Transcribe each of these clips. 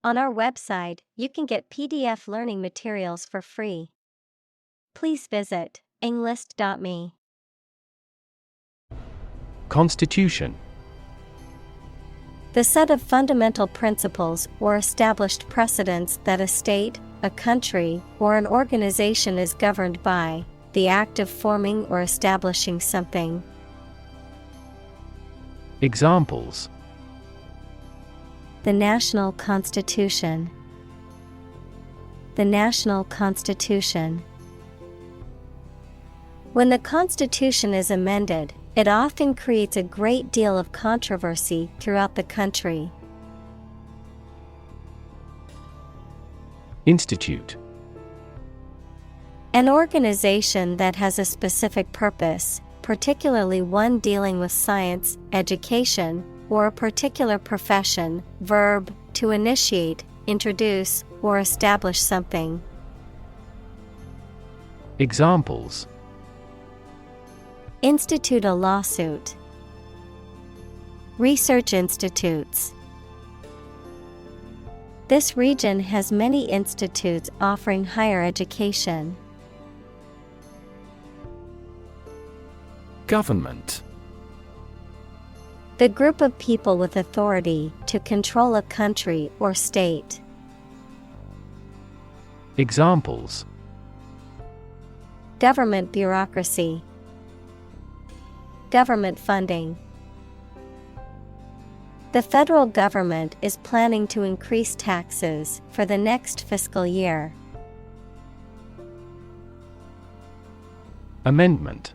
On our website, you can get PDF learning materials for free. Please visit englist.me. Constitution. The set of fundamental principles or established precedents that a state, a country, or an organization is governed by, the act of forming or establishing something. Examples: The national constitution. The national constitution. When the Constitution is amended, it often creates a great deal of controversy throughout the country. Institute. An organization that has a specific purpose, particularly one dealing with science, education, or a particular profession. Verb, to initiate, introduce, or establish something. Examples: Institute a lawsuit. Research institutes. This region has many institutes offering higher education. Government. The group of people with authority to control a country or state. Examples: Government bureaucracy. Government funding. The federal government is planning to increase taxes for the next fiscal year. Amendment.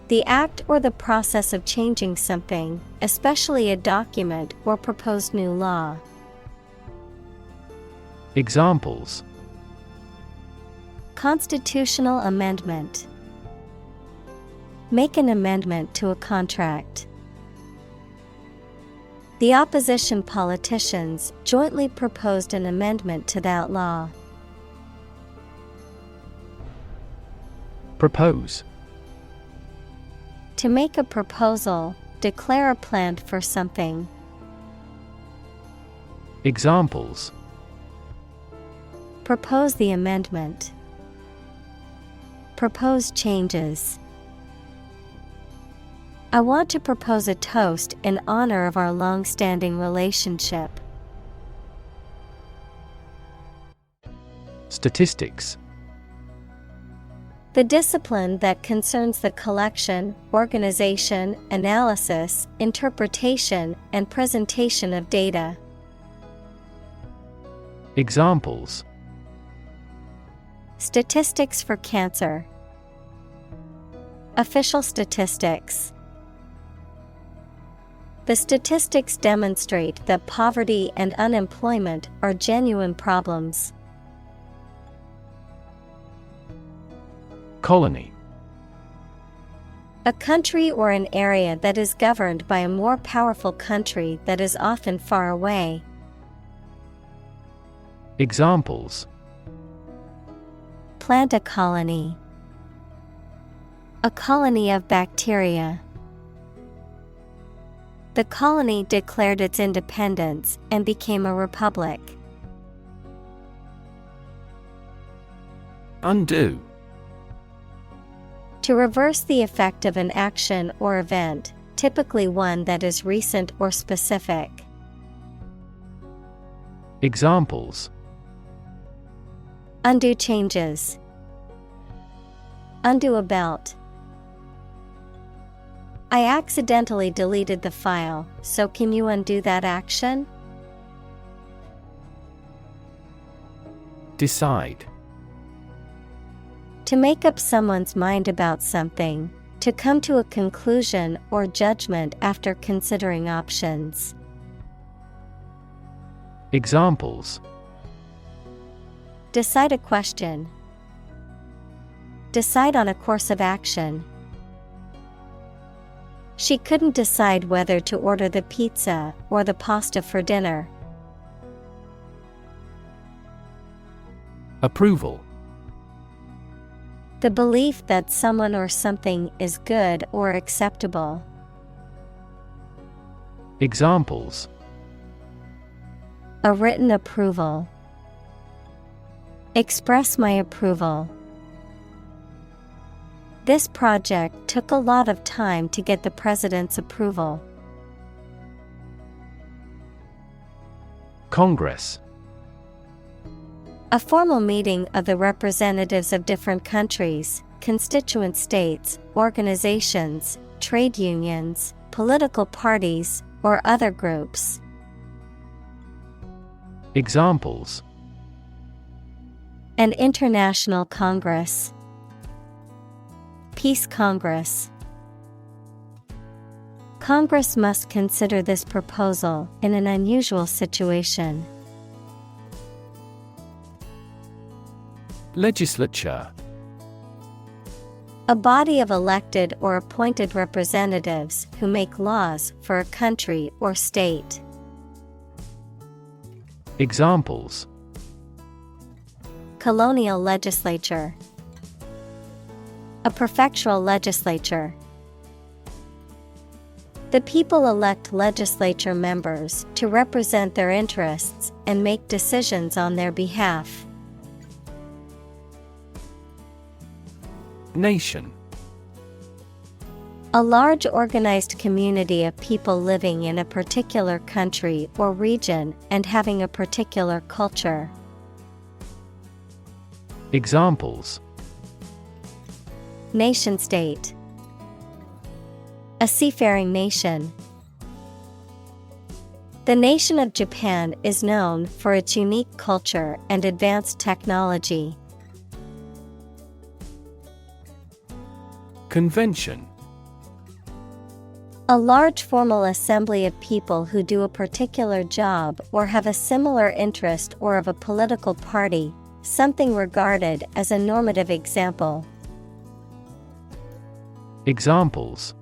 The act or the process of changing something, especially a document or proposed new law. Examples: Constitutional amendment. Make an amendment to a contract. The opposition politicians jointly proposed an amendment to that law. Propose. To make a proposal, declare a plan for something. Examples: Propose the amendment. Propose changes. I want to propose a toast in honor of our long-standing relationship. Statistics. The discipline that concerns the collection, organization, analysis, interpretation, and presentation of data. Examples: Statistics for cancer. Official statistics. The statistics demonstrate that poverty and unemployment are genuine problems. Colony. A country or an area that is governed by a more powerful country that is often far away. Examples: Plant a colony. A colony of bacteria. The colony declared its independence and became a republic. Undo. To reverse the effect of an action or event, typically one that is recent or specific. Examples: Undo changes. Undo a belt. I accidentally deleted the file, so can you undo that action? Decide. To make up someone's mind about something, to come to a conclusion or judgment after considering options. Examples: Decide a question. Decide on a course of action. She couldn't decide whether to order the pizza or the pasta for dinner. Approval. The belief that someone or something is good or acceptable. Examples: A written approval. Express my approval. This project took a lot of time to get the president's approval. Congress. A formal meeting of the representatives of different countries, constituent states, organizations, trade unions, political parties, or other groups. Examples: An international congress. Peace Congress. Congress must consider this proposal in an unusual situation. Legislature. A body of elected or appointed representatives who make laws for a country or state. Examples: Colonial legislature. A prefectural legislature. The people elect legislature members to represent their interests and make decisions on their behalf. Nation. A large organized community of people living in a particular country or region and having a particular culture. Examples: Nation state. A seafaring nation. The nation of Japan is known for its unique culture and advanced technology. Convention. A large formal assembly of people who do a particular job or have a similar interest or of a political party, something regarded as a normative example. Examples: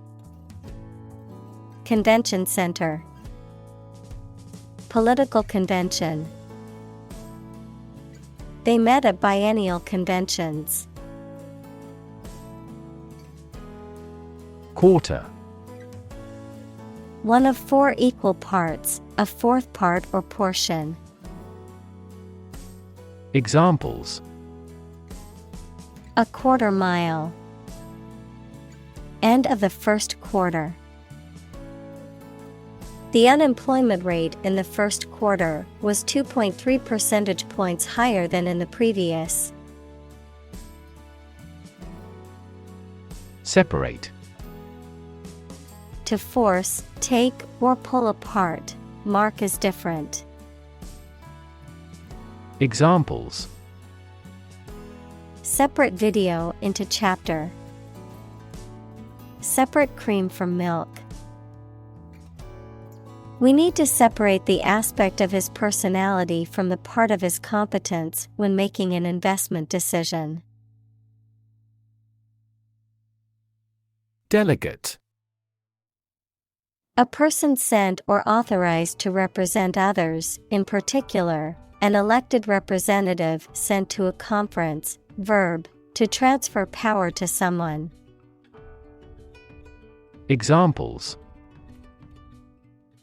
Convention center. Political convention. They met at biennial conventions. Quarter. One of 4 equal parts, a fourth part or portion. Examples: A quarter mile. End of the first quarter. The unemployment rate in the first quarter was 2.3 percentage points higher than in the previous. Separate. To force, take, or pull apart, mark as different. Examples: Separate video into chapter. Separate cream from milk. We need to separate the aspect of his personality from the part of his competence when making an investment decision. Delegate. A person sent or authorized to represent others, in particular, an elected representative sent to a conference. Verb, to transfer power to someone. Examples: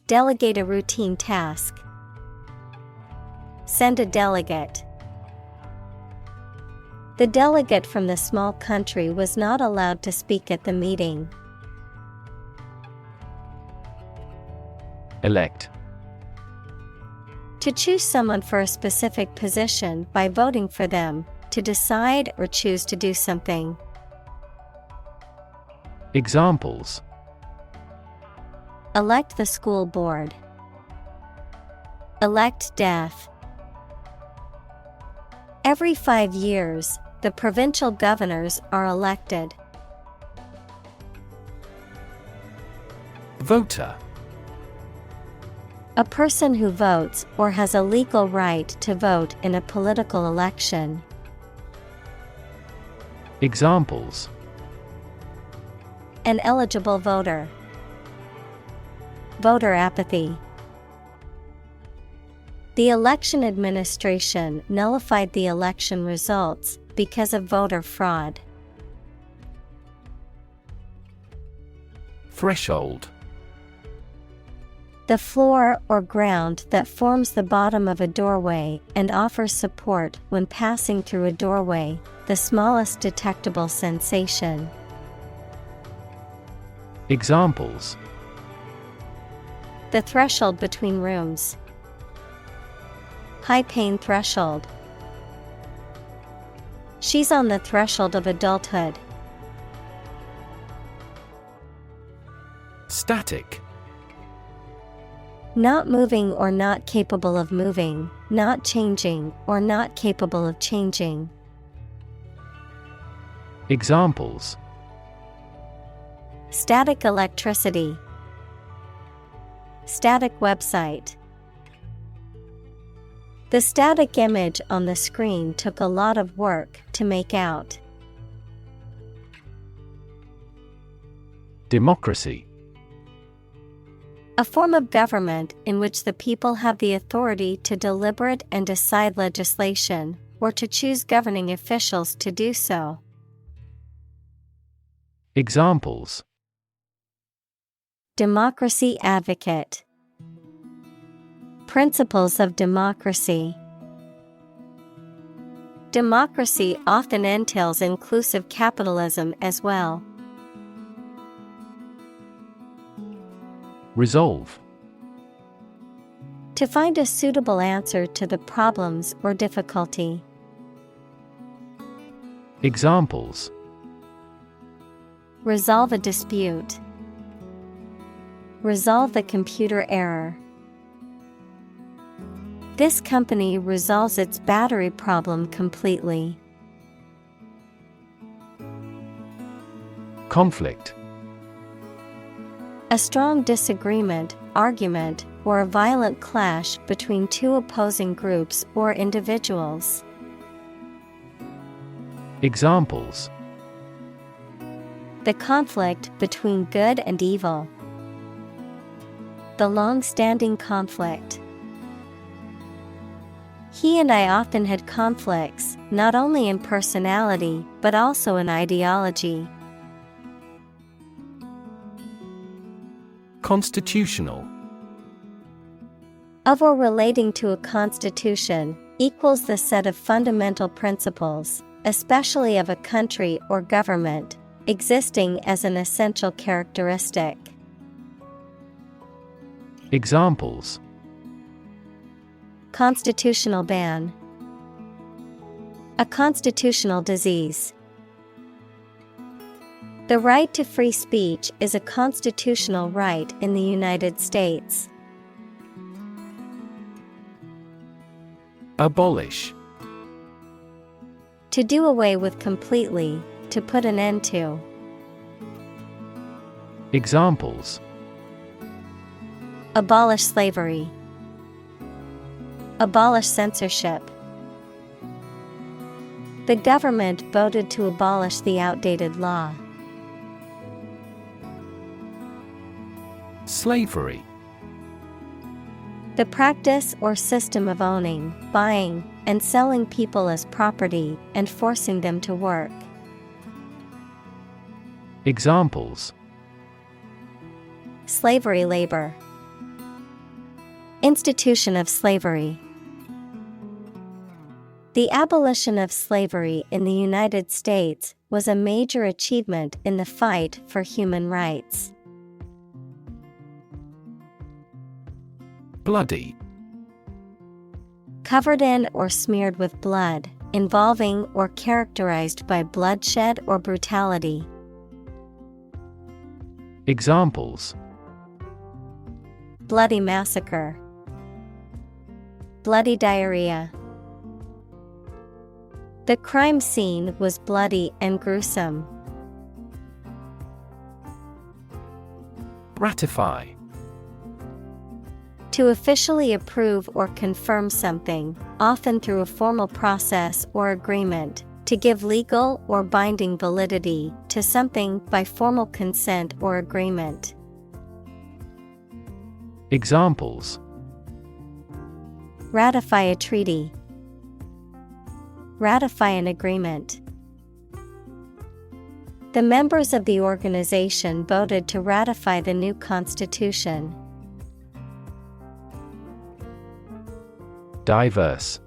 Delegate a routine task. Send a delegate. The delegate from the small country was not allowed to speak at the meeting. Elect. To choose someone for a specific position by voting for them, to decide or choose to do something. Examples: Elect the school board. Elect death. Every 5 years, the provincial governors are elected. Voter. A person who votes or has a legal right to vote in a political election. Examples: An eligible voter. Voter apathy. The election administration nullified the election results because of voter fraud. The floor or ground that forms the bottom of a doorway and offers support when passing through a doorway, the smallest detectable sensation. Examples: The threshold between rooms. High pain threshold. She's on the threshold of adulthood. Static. Not moving or not capable of moving, not changing or not capable of changing. Examples: Static electricity. Static website. The static image on the screen took a lot of work to make out. Democracy. A form of government in which the people have the authority to deliberate and decide legislation, or to choose governing officials to do so. Examples: Democracy advocate. Principles of democracy. Democracy often entails inclusive capitalism as well. Resolve. To find a suitable answer to the problems or difficulty. Examples: Resolve a dispute. Resolve the computer error. This company resolves its battery problem completely. Conflict. A strong disagreement, argument, or a violent clash between two opposing groups or individuals. Examples: The conflict between good and evil. The long-standing conflict. He and I often had conflicts, not only in personality, but also in ideology. Constitutional. Of or relating to a constitution, equals the set of fundamental principles, especially of a country or government, existing as an essential characteristic. Examples: Constitutional ban. A constitutional disease. The right to free speech is a constitutional right in the United States. Abolish. To do away with completely, to put an end to. Examples: Abolish slavery. Abolish censorship. The government voted to abolish the outdated law. Slavery. The practice or system of owning, buying, and selling people as property and forcing them to work. Examples: Slavery labor. Institution of slavery. The abolition of slavery in the United States was a major achievement in the fight for human rights. Bloody. Covered in or smeared with blood, involving or characterized by bloodshed or brutality. Examples: Bloody massacre. Bloody diarrhea. The crime scene was bloody and gruesome. Ratify. To officially approve or confirm something, often through a formal process or agreement, to give legal or binding validity to something by formal consent or agreement. Examples: Ratify a treaty. Ratify an agreement. The members of the organization voted to ratify the new constitution. Diverse.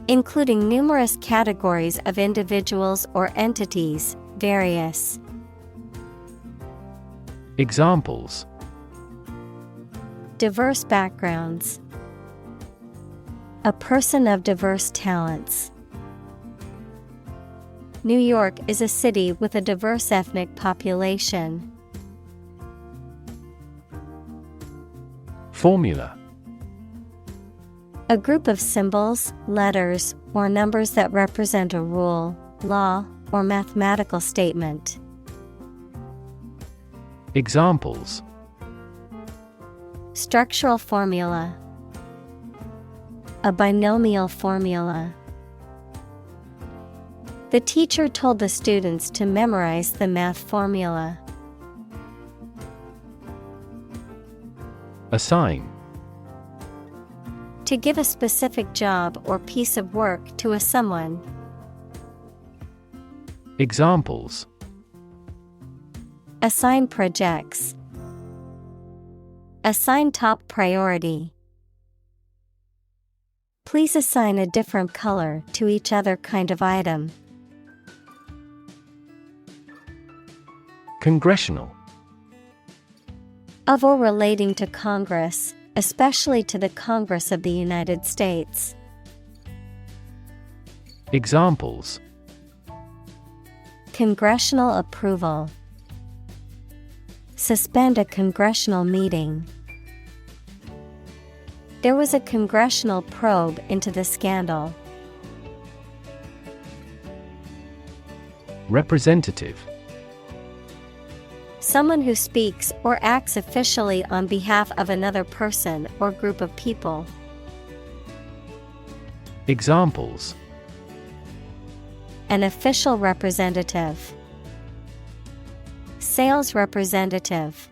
Including numerous categories of individuals or entities, various. Examples: Diverse backgrounds. A person of diverse talents. New York is a city with a diverse ethnic population. Formula. A group of symbols, letters, or numbers that represent a rule, law, or mathematical statement. Examples: Structural formula. A binomial formula. The teacher told the students to memorize the math formula. Assign. To give a specific job or piece of work to a someone. Examples: Assign projects. Assign top priority. Please assign a different color to each other kind of item. Congressional. Of or relating to Congress, especially to the Congress of the United States. Examples: Congressional approval. Suspend a congressional meeting. There was a congressional probe into the scandal. Representative. Someone who speaks or acts officially on behalf of another person or group of people. Examples: An official representative. Sales representative.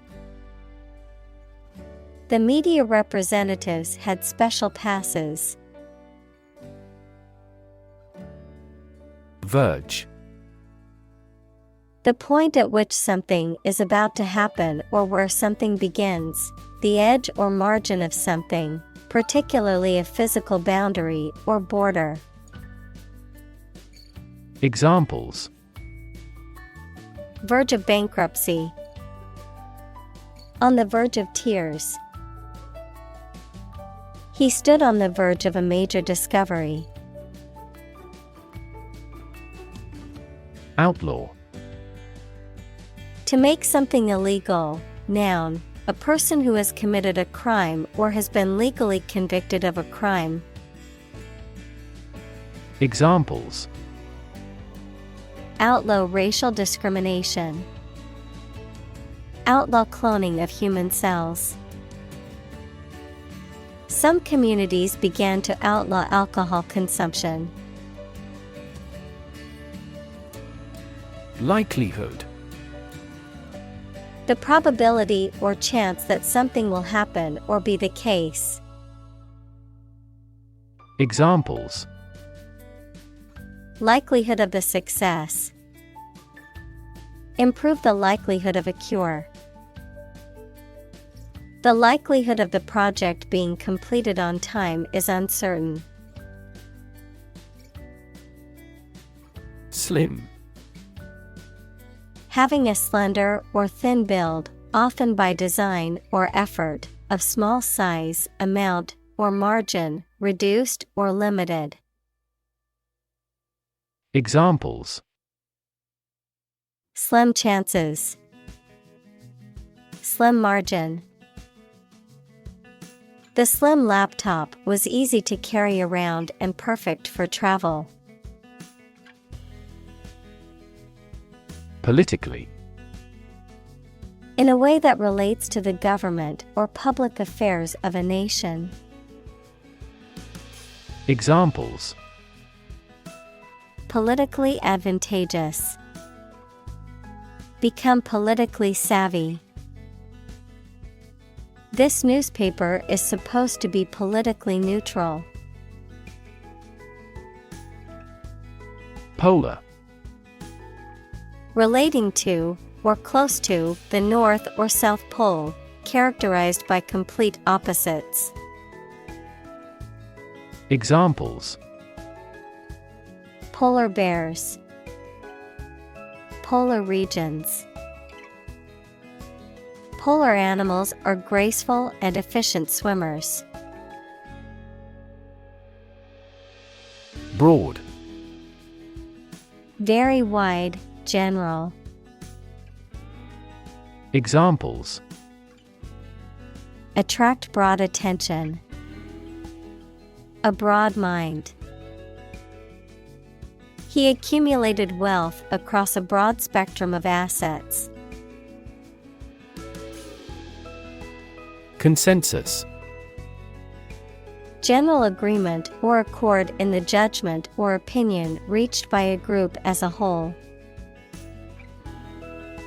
The media representatives had special passes. Verge. The point at which something is about to happen or where something begins, the edge or margin of something, particularly a physical boundary or border. Examples: Verge of bankruptcy. On the verge of tears. He stood on the verge of a major discovery. Outlaw. To make something illegal, noun, a person who has committed a crime or has been legally convicted of a crime. Examples: Outlaw racial discrimination. Outlaw cloning of human cells. Some communities began to outlaw alcohol consumption. Likelihood. The probability or chance that something will happen or be the case. Examples: Likelihood of the success. Improve the likelihood of a cure. The likelihood of the project being completed on time is uncertain. Slim. Having a slender or thin build, often by design or effort, of small size, amount, or margin, reduced or limited. Examples: Slim chances. Slim margin. The slim laptop was easy to carry around and perfect for travel. Politically. In a way that relates to the government or public affairs of a nation. Examples: Politically advantageous. Become politically savvy. This newspaper is supposed to be politically neutral. Polar. Relating to, or close to, the North or South Pole, characterized by complete opposites. Examples: polar bears, polar regions. Polar animals are graceful and efficient swimmers. Broad. Very wide, general. Examples: attract broad attention, a broad mind. He accumulated wealth across a broad spectrum of assets. Consensus. General agreement or accord in the judgment or opinion reached by a group as a whole.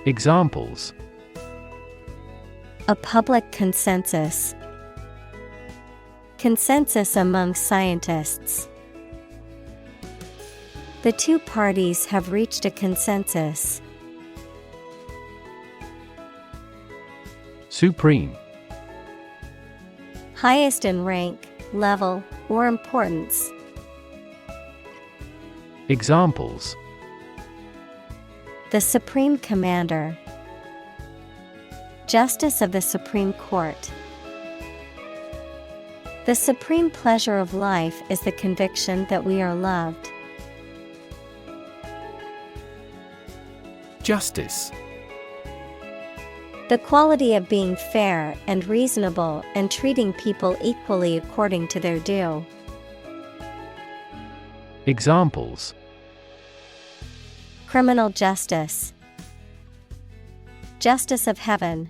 Examples: a public consensus, consensus among scientists. The two parties have reached a consensus. Supreme. Highest in rank, level, or importance. Examples: the Supreme Commander, Justice of the Supreme Court. The supreme pleasure of life is the conviction that we are loved. Justice. The quality of being fair and reasonable and treating people equally according to their due. Examples: criminal justice, justice of heaven.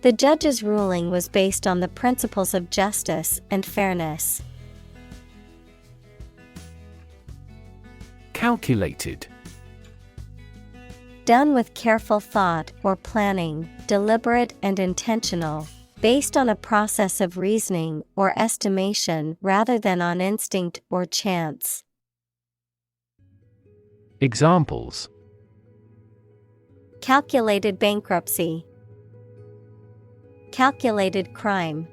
The judge's ruling was based on the principles of justice and fairness. Calculated. Done with careful thought or planning, deliberate and intentional, based on a process of reasoning or estimation rather than on instinct or chance. Examples: calculated bankruptcy, calculated crime.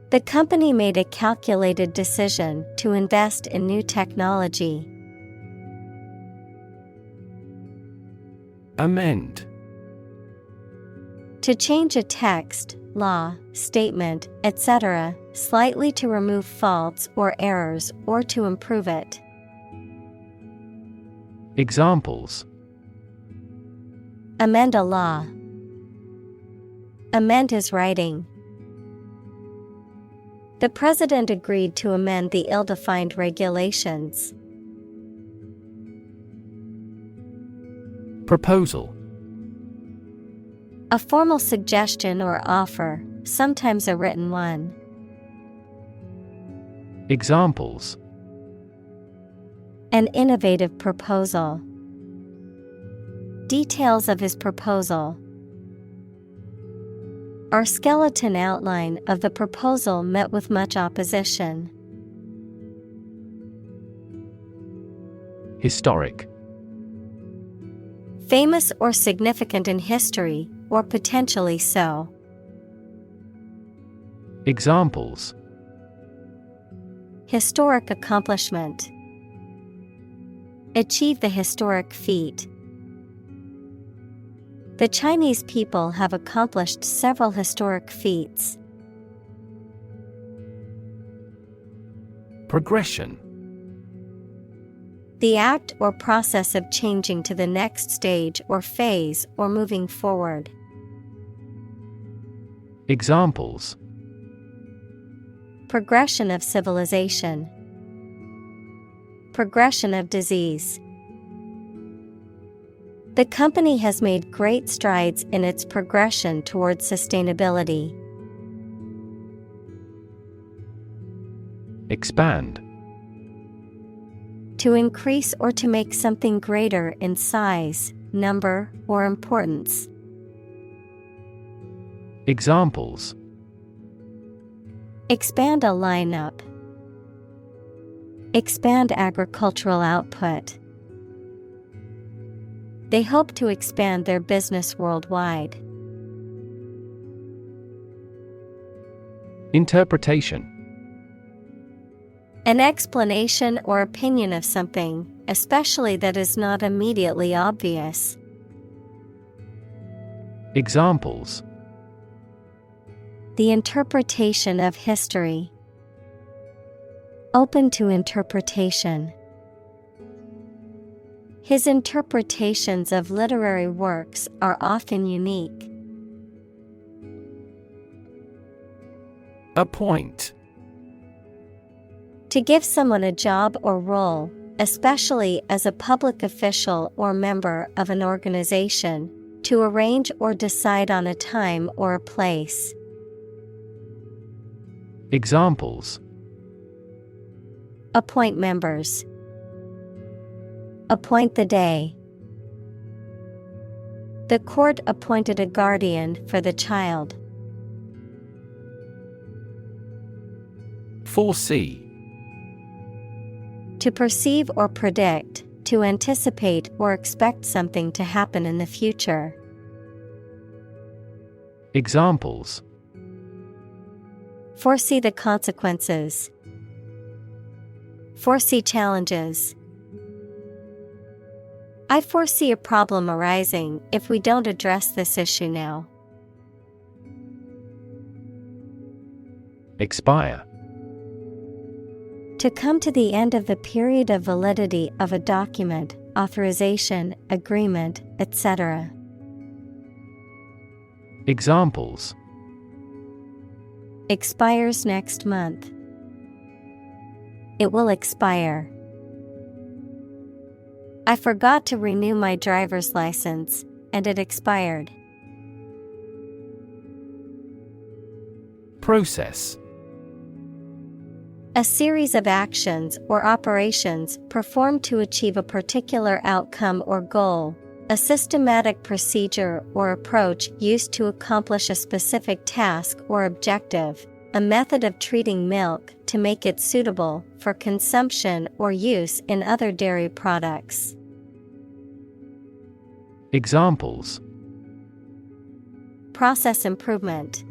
The company made a calculated decision to invest in new technology. Amend. To change a text, law, statement, etc., slightly to remove faults or errors or to improve it. Examples: amend a law, amend his writing. The president agreed to amend the ill-defined regulations. Proposal. A formal suggestion or offer, sometimes a written one. Examples: an innovative proposal. Details of his proposal. Our skeleton outline of the proposal met with much opposition. Historic. Famous or significant in history, or potentially so. Examples: historic accomplishment. Achieve the historic feat. The Chinese people have accomplished several historic feats. Progression. The act or process of changing to the next stage or phase or moving forward. Examples: progression of civilization. Progression of disease. The company has made great strides in its progression towards sustainability. Expand. To increase or to make something greater in size, number, or importance. Examples: expand a lineup. Expand agricultural output. They hope to expand their business worldwide. Interpretation. An explanation or opinion of something, especially that is not immediately obvious. Examples. The interpretation of history. Open to interpretation. His interpretations of literary works are often unique. Appoint. To give someone a job or role, especially as a public official or member of an organization, to arrange or decide on a time or a place. Examples. Appoint members. Appoint the day. The court appointed a guardian for the child. Foresee. To perceive or predict, to anticipate or expect something to happen in the future. Examples. Foresee the consequences. Foresee challenges. I foresee a problem arising if we don't address this issue now. Expire. To come to the end of the period of validity of a document, authorization, agreement, etc. Examples. Expires next month. It will expire. I forgot to renew my driver's license, and it expired. Process. A series of actions or operations performed to achieve a particular outcome or goal. A systematic procedure or approach used to accomplish a specific task or objective. A method of treating milk to make it suitable for consumption or use in other dairy products. Examples. Process improvement.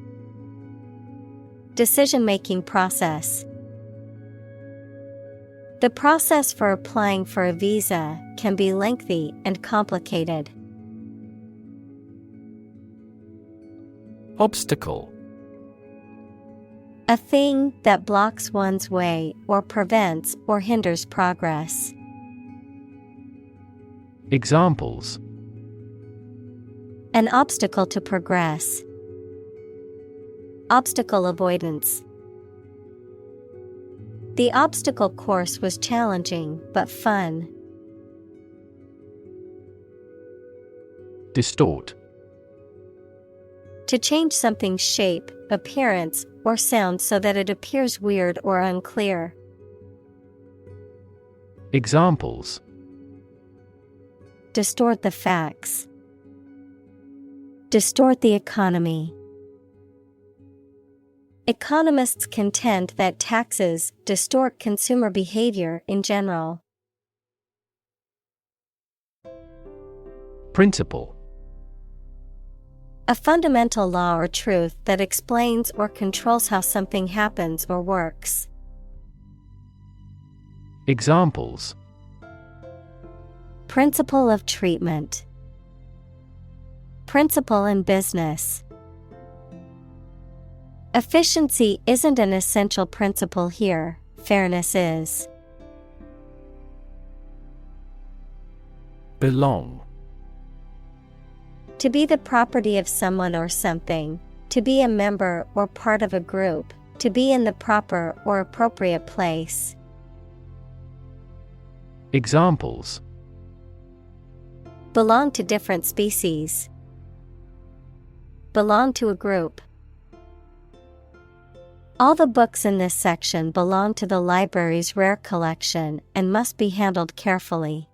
Decision-making process. The process for applying for a visa can be lengthy and complicated. Obstacle. A thing that blocks one's way or prevents or hinders progress. Examples. An obstacle to progress. Obstacle avoidance. The obstacle course was challenging but fun. Distort. To change something's shape, appearance, or sound so that it appears weird or unclear. Examples. Distort the facts. Distort the economy. Economists contend that taxes distort consumer behavior in general. Principle. A fundamental law or truth that explains or controls how something happens or works. Examples. Principle of treatment. Principle in business. Efficiency isn't an essential principle here, fairness is. Belong. To be the property of someone or something, to be a member or part of a group, to be in the proper or appropriate place. Examples. Belong to different species. Belong to a group. All the books in this section belong to the library's rare collection and must be handled carefully.